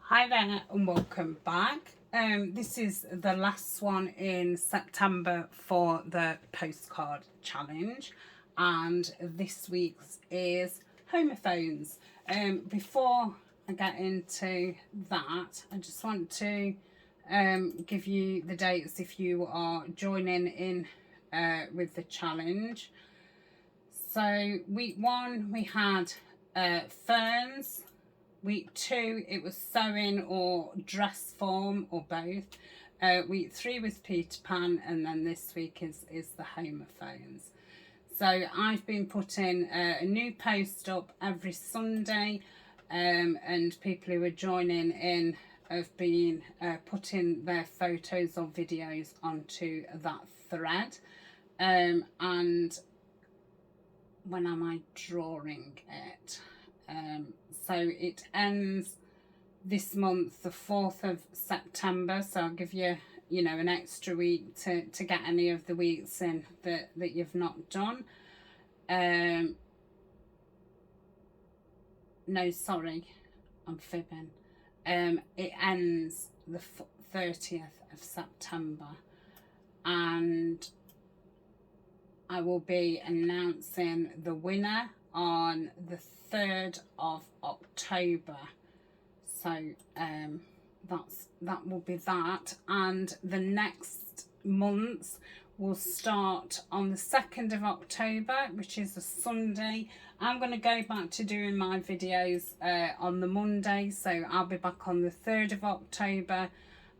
Hi there and welcome back. This is the last one in September for the postcard challenge, and this week's is Homophones. Before I get into that, I just want to give you the dates if you are joining in with the challenge. So week 1 we had Ferns. Week 2, it was sewing or DressForm or both. Week 3 was Peter Pan, and then this week is the Homophones. So I've been putting a new post up every Sunday, and people who are joining in have been putting their photos or videos onto that thread. And when am I drawing it? So it ends this month, the 4th of September. So I'll give you, an extra week to get any of the weeks in that you've not done. No, sorry, I'm fibbing. It ends the 30th of September. And I will be announcing the winner on the 3rd of October. So that will be that, and the next month will start on the 2nd of October, which is a Sunday. I'm going to go back to doing my videos on the Monday, so I'll be back on the 3rd of October,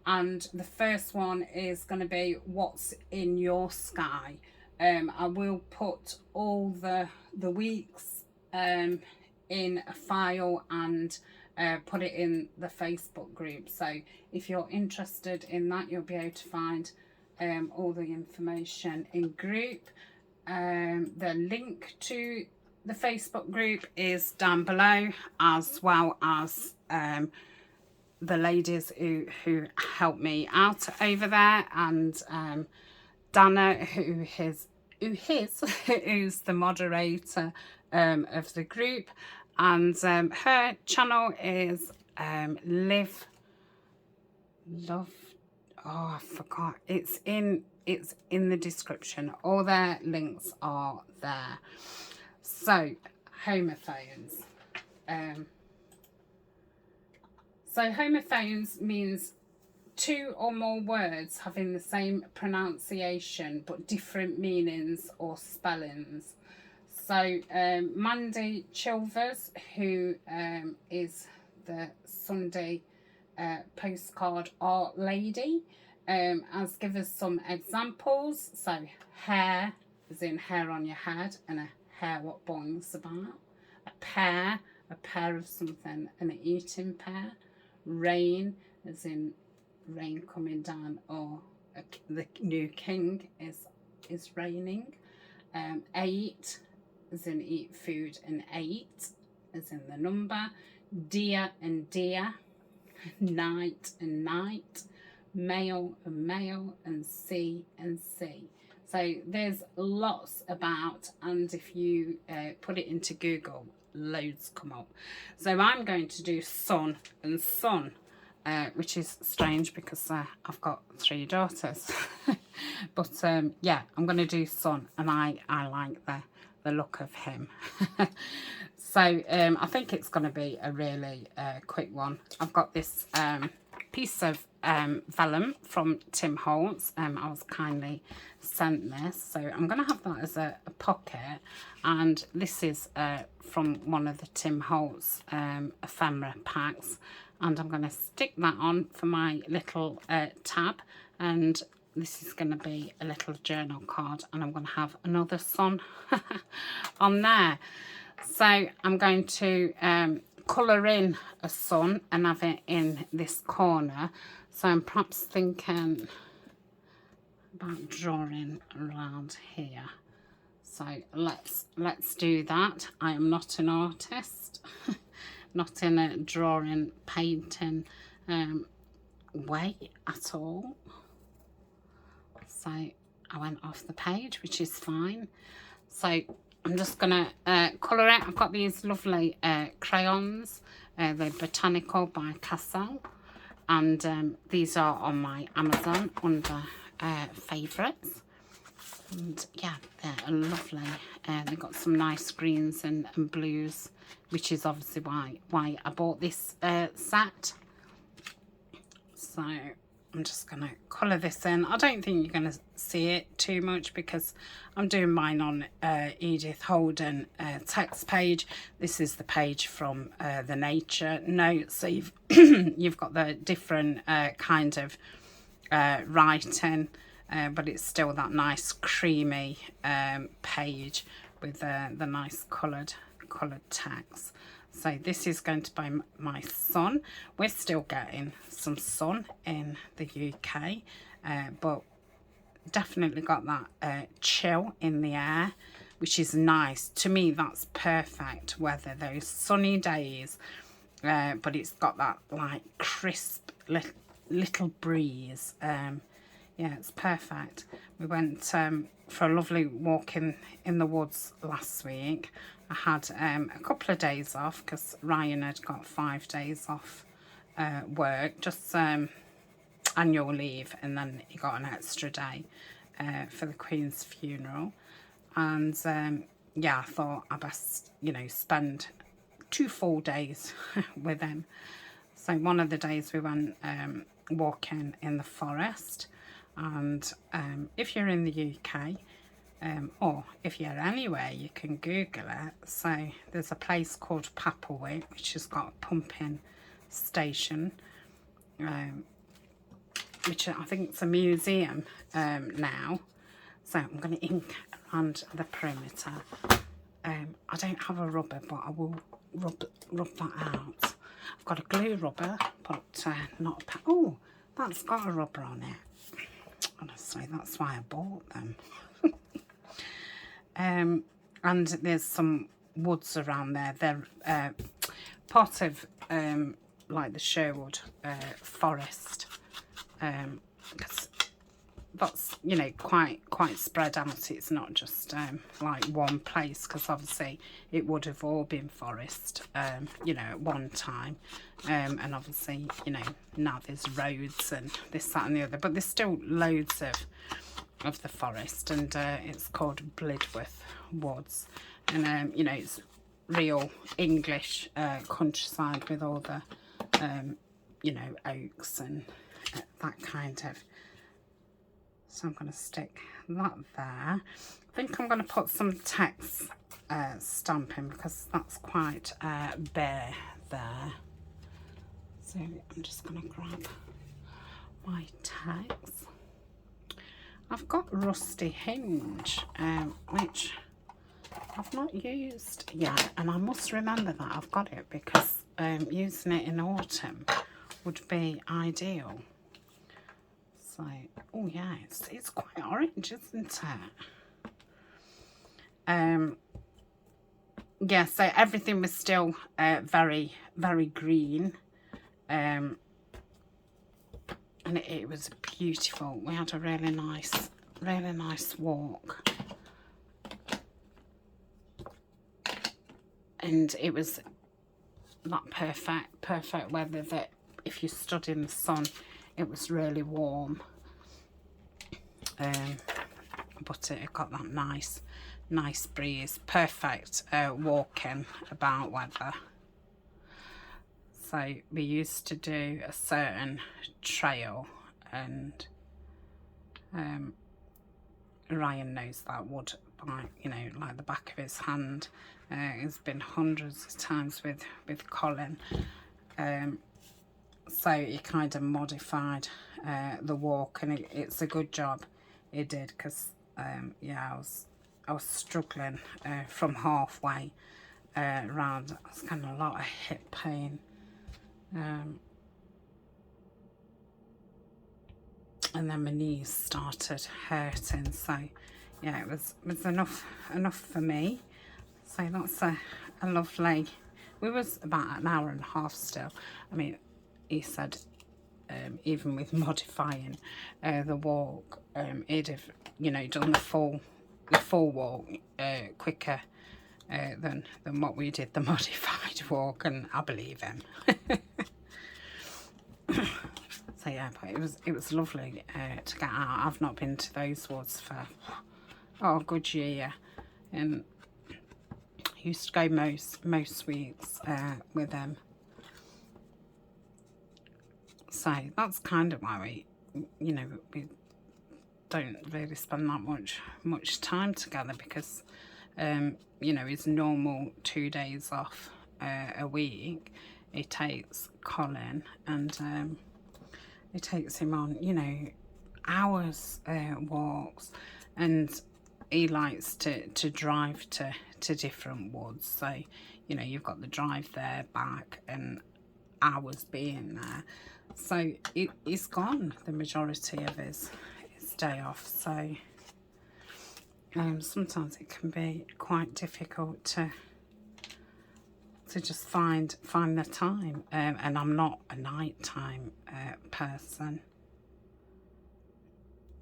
and the first one is going to be what's in your sky. I will put all the weeks in a file and put it in the Facebook group. So if you're interested in that, you'll be able to find all the information in group. The link to the Facebook group is down below, as well as the ladies who help me out over there, and Dana, who's the moderator of the group, and her channel is Love. Oh, I forgot. It's in the description. All their links are there. So homophones. So homophones means two or more words having the same pronunciation but different meanings or spellings. So Mandy Chilvers, who is the Sunday postcard art lady, has given us some examples. So hair, as in hair on your head, and a hair what boings about. A pear of something, and an eating pear. Rain, as in rain coming down, or the new king is raining. 8, as in eat food, and 8 as in the number. Dear and dear. Night and night. Male and male, and sea and sea. So there's lots about, and if you put it into Google, loads come up. So I'm going to do sun and sun, which is strange because I've got 3 daughters. But yeah, I'm going to do sun, and I like the look of him. So I think it's going to be a really quick one. I've got this piece of vellum from Tim Holtz. I was kindly sent this, so I'm going to have that as a pocket, and this is from one of the Tim Holtz ephemera packs, and I'm going to stick that on for my little tab, and this is going to be a little journal card, and I'm going to have another sun on there. So I'm going to colour in a sun and have it in this corner. So I'm perhaps thinking about drawing around here. So let's do that. I am not an artist, not in a drawing, painting way at all. So I went off the page, which is fine. So I'm just going to colour it. I've got these lovely crayons, They're Botanical by Cassell, and these are on my Amazon under favourites. And yeah, they're lovely. They've got some nice greens and blues, which is obviously why I bought this set. So I'm just going to colour this in. I don't think you're going to see it too much because I'm doing mine on Edith Holden text page. This is the page from the nature notes. So you've, you've got the different kind of writing, but it's still that nice creamy page with the nice coloured text. So this is going to be my sun. We're still getting some sun in the UK, but definitely got that chill in the air, which is nice. To me, that's perfect weather, those sunny days, but it's got that like crisp little breeze. Yeah, it's perfect. We went for a lovely walk in the woods last week. I had a couple of days off because Ryan had got 5 days off work, just annual leave, and then he got an extra day for the Queen's funeral. And yeah, I thought I best, you know, spend 2 full days with him. So one of the days we went walking in the forest, and if you're in the UK, or if you're anywhere, you can Google it. So there's a place called Papplewick, which has got a pumping station, which I think it's a museum now. So I'm going to ink around the perimeter. I don't have a rubber, but I will rub that out. I've got a glue rubber, but not a oh, that's got a rubber on it. Honestly, that's why I bought them. And there's some woods around there. They're part of like the Sherwood forest, because that's, you know, quite spread out. It's not just like one place, because obviously it would have all been forest, you know, at one time, and obviously, you know, now there's roads and this, that and the other, but there's still loads of the forest, and it's called Blidworth Woods, and you know, it's real English countryside with all the you know, oaks and that kind of. So I'm going to stick that there. I think I'm going to put some text stamping, because that's quite bare there. So I'm just going to grab my text. I've got Rusty Hinge, which I've not used yet, and I must remember that I've got it, because using it in autumn would be ideal. So, oh yeah, it's quite orange, isn't it? Yeah, so everything was still very, very green, and it was beautiful. We had a really nice walk, and it was that perfect weather that if you stood in the sun, it was really warm, but it got that nice breeze. Perfect walking about weather. So we used to do a certain trail, and Ryan knows that wood by, you know, like the back of his hand. It's been hundreds of times with Colin. So he kind of modified the walk, and it's a good job he did, because yeah, I was struggling from halfway round. I was getting a lot of hip pain, and then my knees started hurting. So yeah, it was enough for me. So that's a lovely. We was about an hour and a half still. I mean, he said even with modifying the walk, he'd have, you know, done the full walk quicker than what we did the modified to walk, and I believe him. So yeah, but it was lovely to get out. I've not been to those woods for a good year, and I used to go most weeks with them. So that's kind of why we don't really spend that much time together, because his normal 2 days off a week, it takes Colin, and it takes him on hours walks, and he likes to drive to different woods. So you've got the drive there, back, and hours being there. So he's gone the majority of his day off. So sometimes it can be quite difficult to just find the time, and I'm not a nighttime person,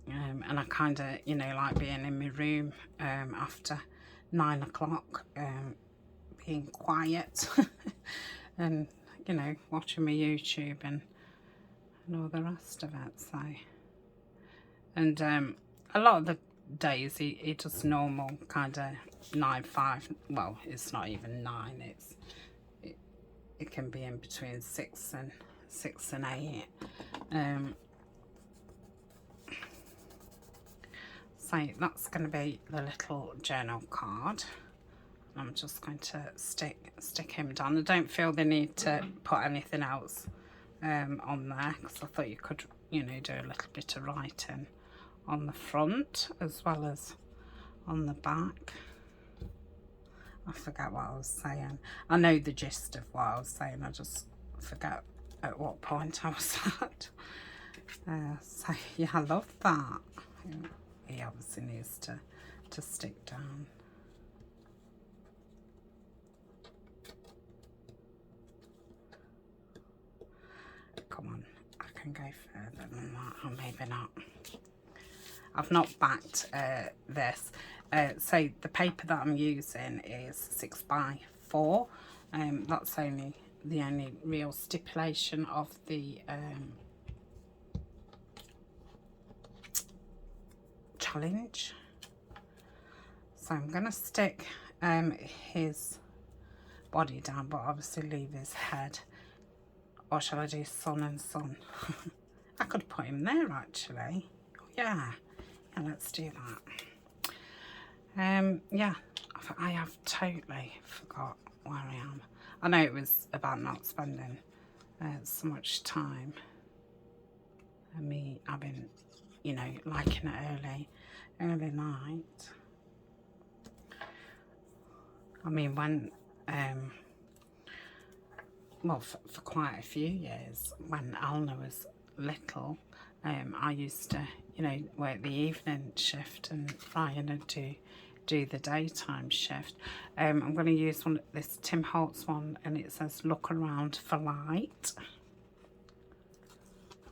and I kind of like being in my room after 9 o'clock, being quiet and watching my YouTube and all the rest of it. So, and a lot of the days he does normal kind of 9-5. Well, it's not even 9, it can be in between 6 and 8. So that's going to be the little journal card. I'm just going to stick him down. I don't feel the need to put anything else on there, because I thought you could do a little bit of writing on the front as well as on the back. I forget what I was saying. I know the gist of what I was saying, I just forget at what point I was at. So yeah, I love that. He obviously needs to stick down. Come on, I can go further than that, or maybe not. I've not backed this. So the paper that I'm using is 6x4. That's the only real stipulation of the challenge. So I'm going to stick his body down, but obviously leave his head. Or shall I do sun and sun? I could put him there actually. Yeah, let's do that. Yeah, I have totally forgot where I am. I know it was about not spending so much time, and me having, liking it early night. I mean, when well, for quite a few years, when Alna was little, I used to work the evening shift, and Ryan would do the daytime shift. I'm going to use this Tim Holtz one, and it says look around for light.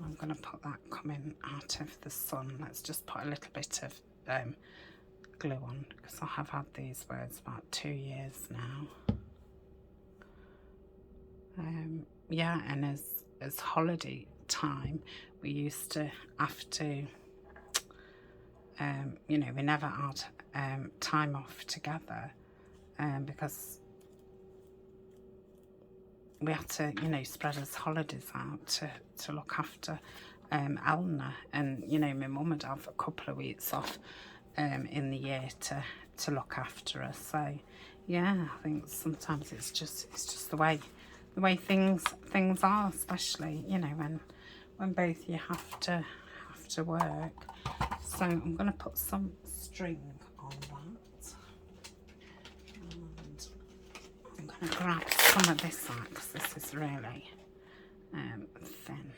I'm going to put that coming out of the sun. Let's just put a little bit of glue on, because I have had these words about 2 years now. Yeah, and as holiday time, we used to have to we never had time off together, because we had to spread his holidays out to look after Elna, and my mum would have a couple of weeks off in the year to look after her. So yeah, I think sometimes it's just the way things are, especially when both you have to work. So I'm going to put some string on that, and I'm going to grab some of this out, because this is really thin.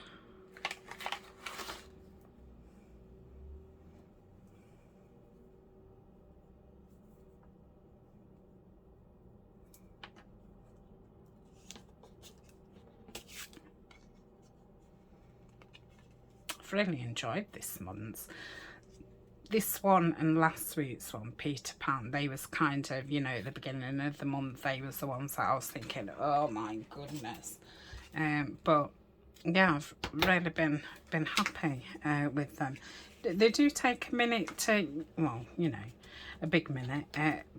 Really enjoyed this month's. this one and last week's one, Peter Pan, they was kind of, you know, at the beginning of the month, they was the ones that I was thinking, oh my goodness. But yeah, I've really been happy with them. They do take a minute to, well, you know, a big minute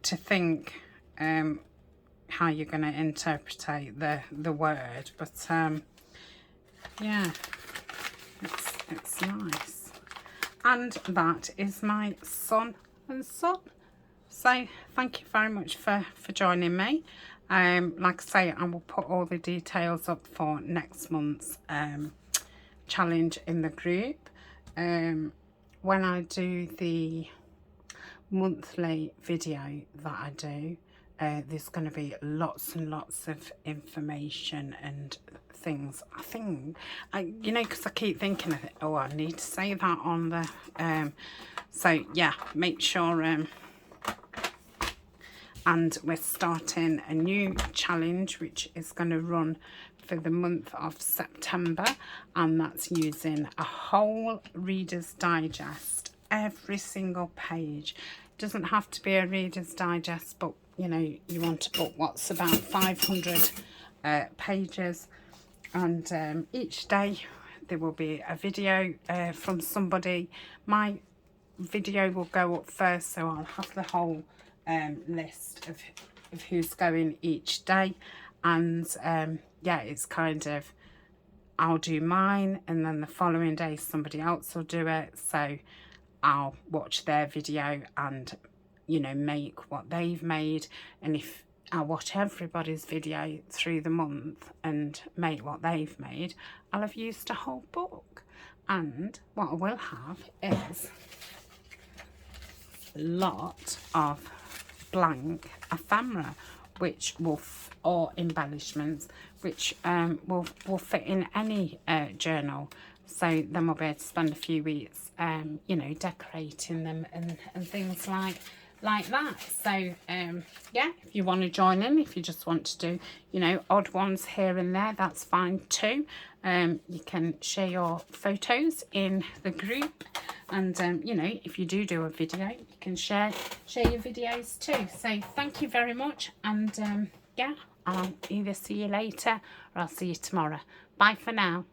to think how you're going to interpret the word, but yeah, it's nice. And that is my son and son. So thank you very much for joining me. Like I say, I will put all the details up for next month's challenge in the group. When I do the monthly video that I do, there's going to be lots and lots of information and things. I think, you know, because I keep thinking, oh, I need to say that on the, so yeah, make sure, and we're starting a new challenge which is going to run for the month of September, and that's using a whole Reader's Digest, every single page. It doesn't have to be a Reader's Digest, but you know, you want to put what's about 500 pages, and each day there will be a video from somebody. My video will go up first, so I'll have the whole list of who's going each day, and yeah, it's kind of, I'll do mine and then the following day somebody else will do it, so I'll watch their video and, you know, make what they've made. And if I watch everybody's video through the month and make what they've made, I'll have used a whole book. And what I will have is a lot of blank ephemera, which will or embellishments, which will fit in any journal. So then we'll be able to spend a few weeks, you know, decorating them and things like that. So yeah, if you want to join in, if you just want to do, you know, odd ones here and there, that's fine too. You can share your photos in the group, and you know, if you do a video, you can share your videos too. So thank you very much, and yeah, I'll either see you later or I'll see you tomorrow. Bye for now.